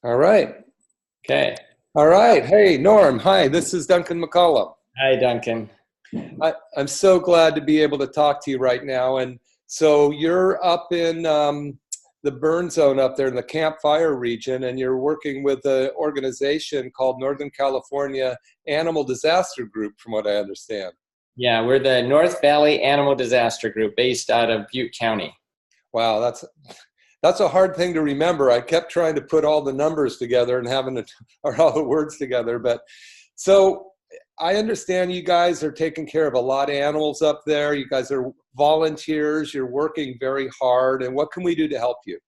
All right. Okay. All right. Hey, Norm. Hi, this is Duncan McCollum. Hi, Duncan. I'm so glad to be able to talk to you right now. And so you're up in the burn zone up there in the Camp Fire region, and you're working with an organization called Northern California Animal Disaster Group, from what I understand. Yeah, we're the North Valley Animal Disaster Group based out of Butte County. Wow, that's a hard thing to remember. I kept trying to put all the numbers together and having to, or all the words together. But so I understand you guys are taking care of a lot of animals up there. You guys are volunteers. You're working very hard. And what can we do to help you?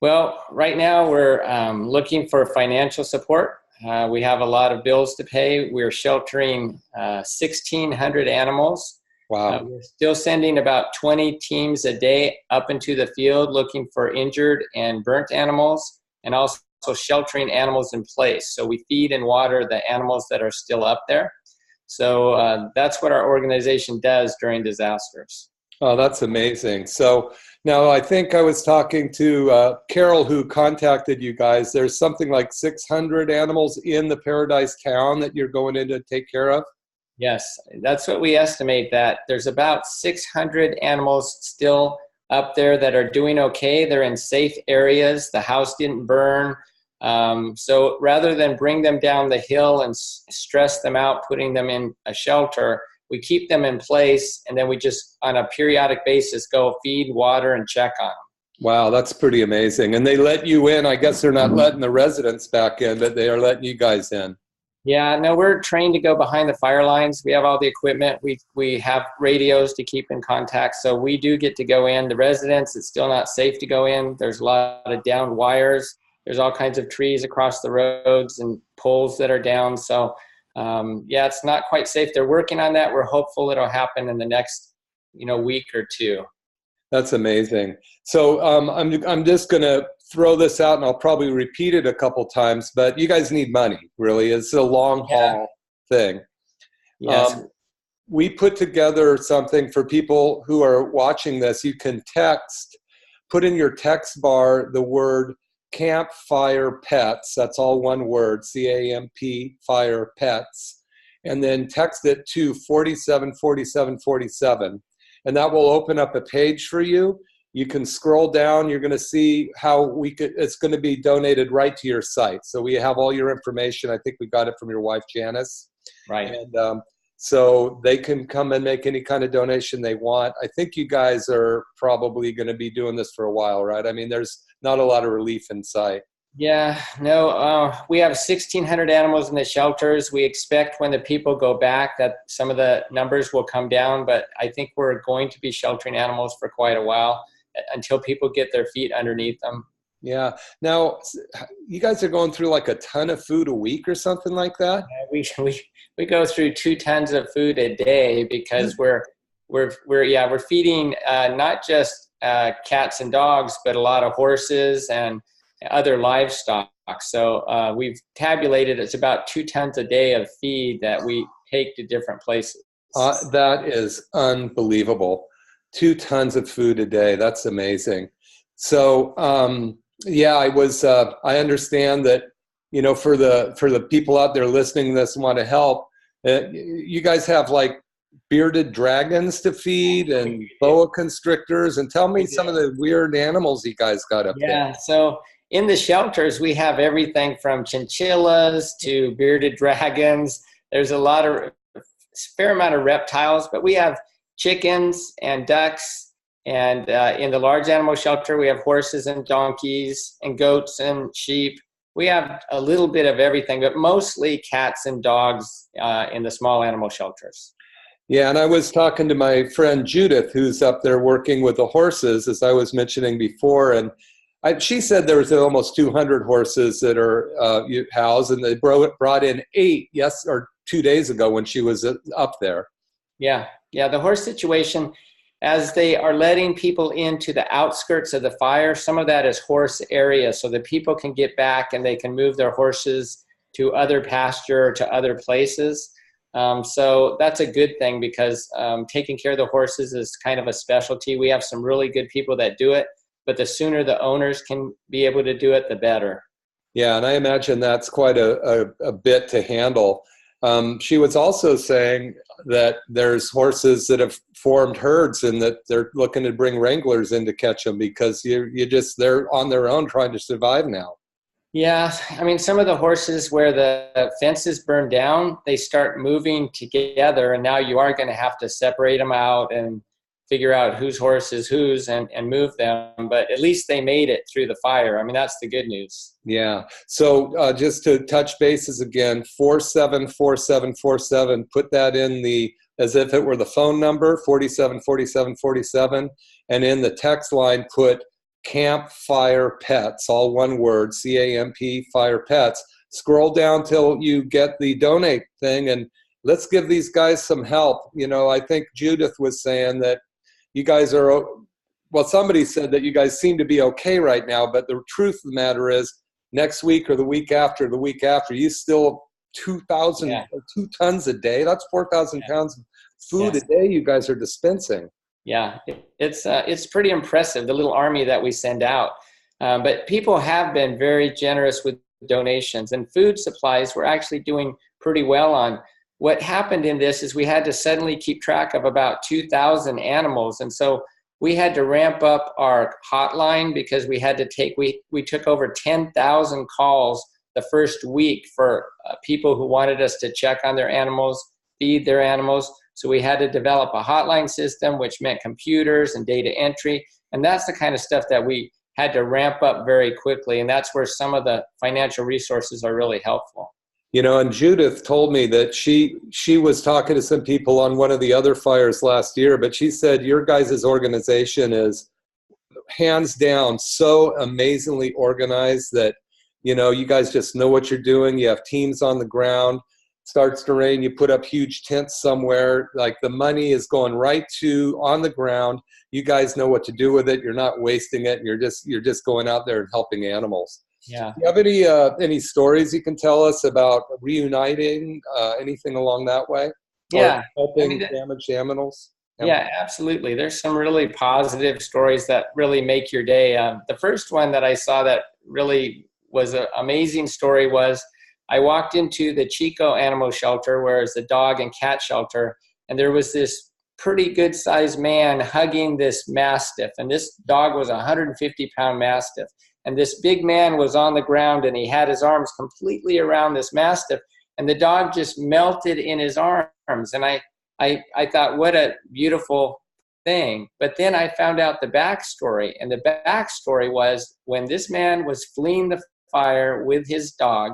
Well, right now we're looking for financial support. We have a lot of bills to pay. We're sheltering 1,600 animals. Wow. We're still sending about 20 teams a day up into the field looking for injured and burnt animals, and also sheltering animals in place. So we feed and water the animals that are still up there. So that's what our organization does during disasters. Oh, that's amazing. So now I think I was talking to Carol, who contacted you guys. There's something like 600 animals in the Paradise town that you're going in to take care of. Yes, that's what we estimate, that there's about 600 animals still up there that are doing okay. They're in safe areas. The house didn't burn. So rather than bring them down the hill and stress them out, putting them in a shelter, we keep them in place, and then we just, on a periodic basis, go feed, water, and check on them. Wow, that's pretty amazing. And they let you in. I guess they're not letting the residents back in, but they are letting you guys in. Yeah, no, we're trained to go behind the fire lines. We have all the equipment. We have radios to keep in contact. So we do get to go in. The residents, it's still not safe to go in. There's a lot of downed wires. There's all kinds of trees across the roads and poles that are down. So yeah, it's not quite safe. They're working on that. We're hopeful it'll happen in the next, week or two. That's amazing. So I'm just going to throw this out, and I'll probably repeat it a couple times, but you guys need money, really. It's a long haul thing. Yes. We put together something for people who are watching this. You can put in your text bar the word Campfire Pets. That's all one word, CAMP Fire Pets, and then text it to 474747. And that will open up a page for you. You can scroll down. You're going to see how it's going to be donated right to your site. So we have all your information. I think we got it from your wife, Janice. Right. And so they can come and make any kind of donation they want. I think you guys are probably going to be doing this for a while, right? I mean, there's not a lot of relief in sight. Yeah, no, we have 1,600 animals in the shelters. We expect when the people go back that some of the numbers will come down, but I think we're going to be sheltering animals for quite a while until people get their feet underneath them. Yeah. Now, you guys are going through like a ton of food a week or something like that? We go through 2 tons of food a day because we're feeding not just cats and dogs, but a lot of horses and other livestock. So we've tabulated it's about 2 tons a day of feed that we take to different places. That is unbelievable. 2 tons of food a day. That's amazing. So yeah, I understand that, for the people out there listening to this and want to help, you guys have like bearded dragons to feed and boa constrictors, and tell me some of the weird animals you guys got up there. Yeah, so in the shelters, we have everything from chinchillas to bearded dragons. There's a fair amount of reptiles, but we have chickens and ducks. And in the large animal shelter, we have horses and donkeys and goats and sheep. We have a little bit of everything, but mostly cats and dogs in the small animal shelters. Yeah, and I was talking to my friend Judith, who's up there working with the horses, as I was mentioning before, and she said there was almost 200 horses that are housed, and they brought in 8 or 2 days ago when she was up there. Yeah, the horse situation, as they are letting people into the outskirts of the fire, some of that is horse area, so that people can get back and they can move their horses to other pasture, to other places. So that's a good thing because taking care of the horses is kind of a specialty. We have some really good people that do it, but the sooner the owners can be able to do it, the better. Yeah, and I imagine that's quite a bit to handle. She was also saying that there's horses that have formed herds and that they're looking to bring wranglers in to catch them because they're on their own trying to survive now. Yeah, I mean, some of the horses where the fences burn down, they start moving together, and now you are going to have to separate them out and figure out whose horse is whose and move them. But at least they made it through the fire. I mean, that's the good news. Yeah. So just to touch bases again, 474747, put that in as if it were the phone number, 474747, and in the text line, put Campfire Pets, all one word, CAMP Fire Pets. Scroll down till you get the donate thing, and let's give these guys some help. I think Judith was saying that you guys somebody said that you guys seem to be okay right now, but the truth of the matter is next week or the week after, you still 2,000 or 2 tons a day. That's 4,000 pounds of food a day you guys are dispensing. Yeah, it's pretty impressive, the little army that we send out. But people have been very generous with donations, and food supplies we're actually doing pretty well on. What happened in this is we had to suddenly keep track of about 2,000 animals. And so we had to ramp up our hotline because we took over 10,000 calls the first week for people who wanted us to check on their animals, feed their animals. So we had to develop a hotline system, which meant computers and data entry. And that's the kind of stuff that we had to ramp up very quickly. And that's where some of the financial resources are really helpful. And Judith told me that she was talking to some people on one of the other fires last year, but she said your guys' organization is hands down so amazingly organized that, you guys just know what you're doing. You have teams on the ground. Starts to rain, you put up huge tents somewhere. Like the money is going right to on the ground. You guys know what to do with it. You're not wasting it. And you're just going out there and helping animals. Yeah. Do you have any stories you can tell us about reuniting, anything along that way? Yeah. Or helping damaged animals? Yeah, absolutely. There's some really positive stories that really make your day. The first one that I saw that really was an amazing story was I walked into the Chico animal shelter, where it's a dog and cat shelter, and there was this pretty good sized man hugging this mastiff, and this dog was a 150-pound mastiff. And this big man was on the ground, and he had his arms completely around this mastiff, and the dog just melted in his arms. And I thought, what a beautiful thing. But then I found out the backstory, and the backstory was when this man was fleeing the fire with his dog,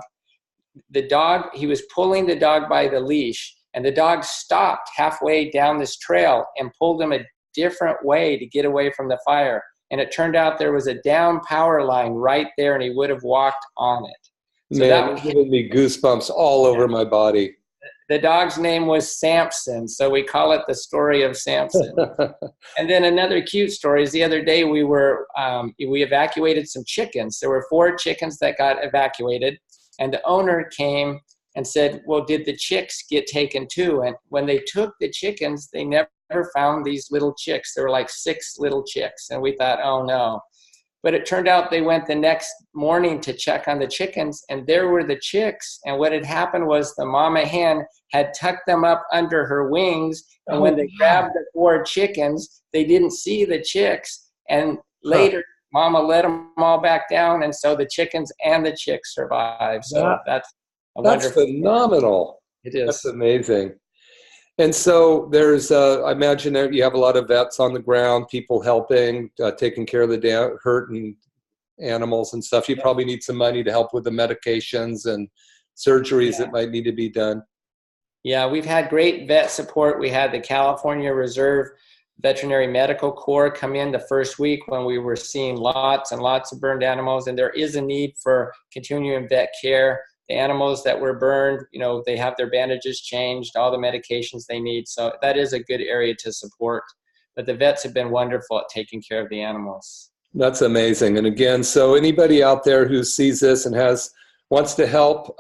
he was pulling the dog by the leash, and the dog stopped halfway down this trail and pulled him a different way to get away from the fire. And it turned out there was a down power line right there, and he would have walked on it. So man, that was giving me goosebumps all over my body. The dog's name was Samson, so we call it the story of Samson. And then another cute story is the other day we evacuated some chickens. There were 4 chickens that got evacuated, and the owner came and said, well, did the chicks get taken too? And when they took the chickens, they never found these little chicks. There were like 6 little chicks, and we thought, oh no. But it turned out they went the next morning to check on the chickens, and there were the chicks. And what had happened was the mama hen had tucked them up under her wings, and when they grabbed the 4 chickens, they didn't see the chicks. And later, mama let them all back down, and so the chickens and the chicks survived. So that's phenomenal. It is. That's amazing. And so there's, I imagine that you have a lot of vets on the ground, people helping, taking care of the hurting animals and stuff. You probably need some money to help with the medications and surgeries that might need to be done. Yeah, we've had great vet support. We had the California Reserve Veterinary Medical Corps come in the first week when we were seeing lots and lots of burned animals, and there is a need for continuing vet care. The animals that were burned, they have their bandages changed, all the medications they need. So that is a good area to support. But the vets have been wonderful at taking care of the animals. That's amazing. And again, so anybody out there who sees this and wants to help,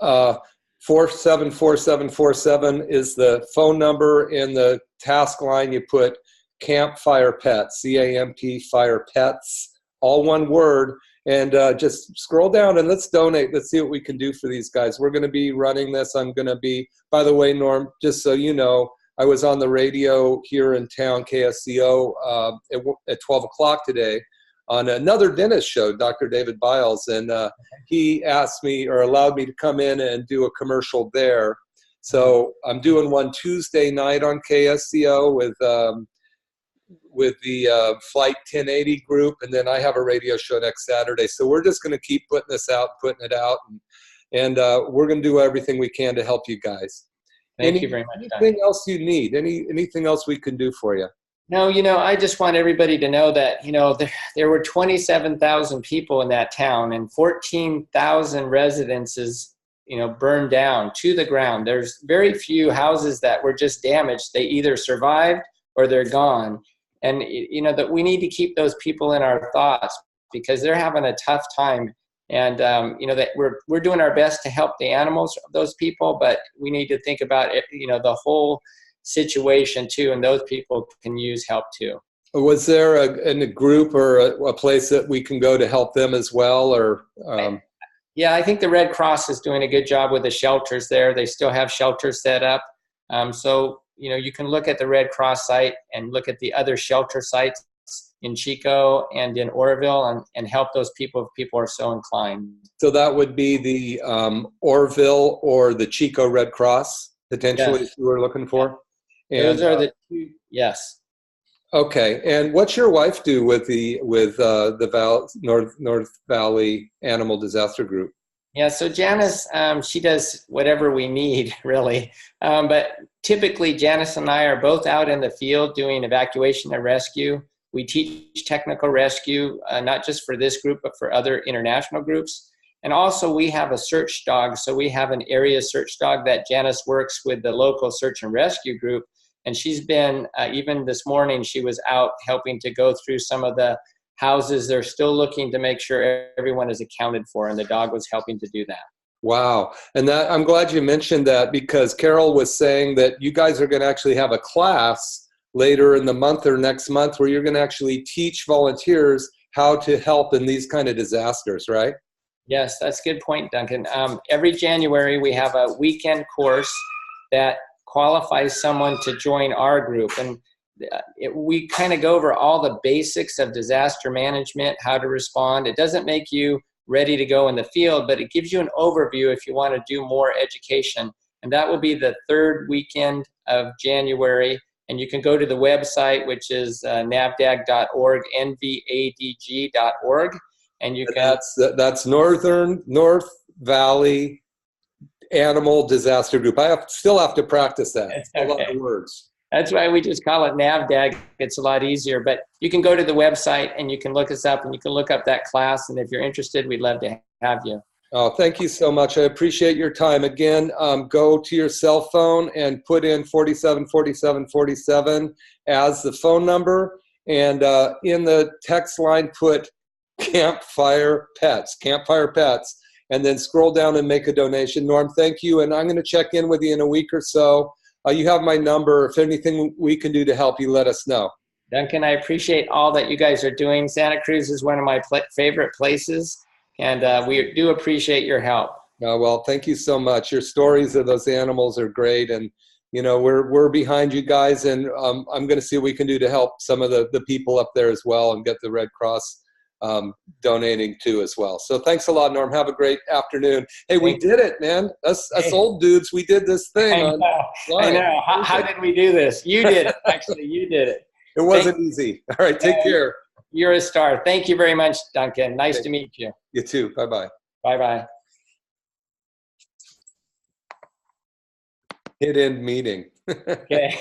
474747 is the phone number. In the task line, you put Campfire Pets, CAMP Fire Pets, all one word. And just scroll down and let's donate. Let's see what we can do for these guys. We're going to be running this. I'm going to be, by the way, Norm, just so you know, I was on the radio here in town, KSCO, at 12 o'clock today on another dentist show, Dr. David Biles. And he asked me or allowed me to come in and do a commercial there. So I'm doing one Tuesday night on KSCO with the Flight 1080 group, and then I have a radio show next Saturday. So we're just going to keep putting this out, putting it out, and we're going to do everything we can to help you guys. Thank you very much. Anything else you need? Anything else we can do for you? No, I just want everybody to know that, there were 27,000 people in that town and 14,000 residences, burned down to the ground. There's very few houses that were just damaged. They either survived or they're gone. And, that we need to keep those people in our thoughts because they're having a tough time. And, that we're doing our best to help the animals, those people, but we need to think about it, the whole situation too. And those people can use help too. Was there a group or a place that we can go to help them as well? Or Yeah, I think the Red Cross is doing a good job with the shelters there. They still have shelters set up. So, you can look at the Red Cross site and look at the other shelter sites in Chico and in Oroville and help those people if people are so inclined. So that would be the Oroville or the Chico Red Cross, potentially, Yes. you were looking for? And, those are the two, yes. Okay, and what's your wife do with the North Valley Animal Disaster Group? Yeah, so Janice, she does whatever we need, really. But typically, Janice and I are both out in the field doing evacuation and rescue. We teach technical rescue, not just for this group, but for other international groups. And also, we have a search dog. So we have an area search dog that Janice works with the local search and rescue group. And she's been, even this morning, she was out helping to go through some of the houses. They're still looking to make sure everyone is accounted for, and the dog was helping to do that. Wow. And I'm glad you mentioned that because Carol was saying that you guys are going to actually have a class later in the month or next month where you're going to actually teach volunteers how to help in these kind of disasters, right? Yes, that's a good point, Duncan. Every January, we have a weekend course that qualifies someone to join our group. And we kind of go over all the basics of disaster management, how to respond. It doesn't make you ready to go in the field, but it gives you an overview if you want to do more education. And that will be the third weekend of January. And you can go to the website, which is NVADG.org, NVADG.org. And you can. That's North Valley Animal Disaster Group. Still have to practice that. It's a lot of words. That's why we just call it NVADG. It's a lot easier. But you can go to the website and you can look us up and you can look up that class. And if you're interested, we'd love to have you. Oh, thank you so much. I appreciate your time. Again, go to your cell phone and put in 474747 as the phone number. And in the text line, put Campfire Pets, and then scroll down and make a donation. Norm, thank you. And I'm going to check in with you in a week or so. You have my number. If anything we can do to help you, let us know. Duncan, I appreciate all that you guys are doing. Santa Cruz is one of my favorite places, and we do appreciate your help. Well, thank you so much. Your stories of those animals are great, and we're behind you guys, and I'm going to see what we can do to help some of the people up there as well and get the Red Cross donating too as well. So thanks a lot, Norm. Have a great afternoon. Hey, we did it, man. Us old dudes, we did this thing. I know. How did we do this? You did it. Actually, you did it. It wasn't easy. All right, take care. You're a star. Thank you very much, Duncan. Nice to meet you. You too. Bye-bye. Bye-bye. Hit end meeting. Okay.